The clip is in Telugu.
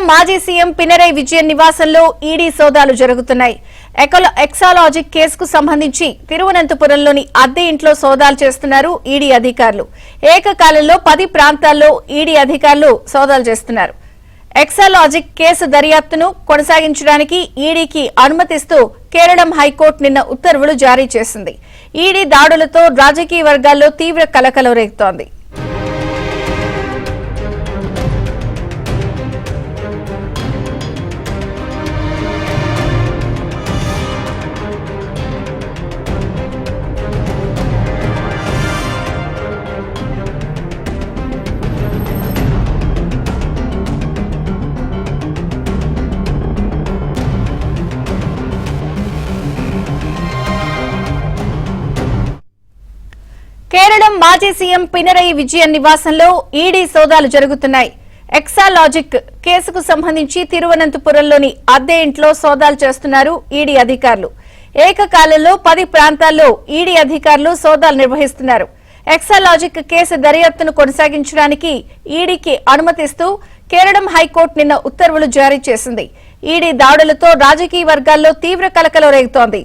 మాజీ సీఎం పినరై విజయన్ నివాసంలో ఈడీ సోదాలు జరుగుతున్నాయి. ఎక్సాలాజిక్ కేసుకు సంబంధించి తిరువనంతపురంలోని అద్దె ఇంట్లో సోదాలు చేస్తున్నారు ఈడీ అధికారులు. ఏకకాలంలో 10 ప్రాంతాల్లో ఈడీ అధికారులు సోదాలు చేస్తున్నారు. ఎక్సాలాజిక్ కేసు దర్యాప్తును కొనసాగించడానికి ఈడీకి అనుమతిస్తూ కేరళం హైకోర్టు నిన్న ఉత్తర్వులు జారీ చేసింది. ఈడీ దాడులతో రాజకీయ వర్గాల్లో తీవ్ర కలకలం రేగుతోంది. కేరళం మాజీ సీఎం పినరై విజయన్ నివాసంలో ఈడీ సోదాలు జరుగుతున్నాయి. ఎక్సాలాజిక్ కేసుకు సంబంధించి తిరువనంతపురంలోని అద్దె ఇంట్లో సోదాలు చేస్తున్నారు ఈడీ అధికారులు. ఏకకాలంలో 10 ప్రాంతాల్లో ఈడీ అధికారులు సోదాలు నిర్వహిస్తున్నారు. ఎక్సాలాజిక్ కేసు దర్యాప్తును కొనసాగించడానికి ఈడీకి అనుమతిస్తూ కేరళం హైకోర్టు నిన్న ఉత్తర్వులు జారీ చేసింది. ఈడీ దాడులతో రాజకీయ వర్గాల్లో తీవ్ర కలకలం రేగుతోంది.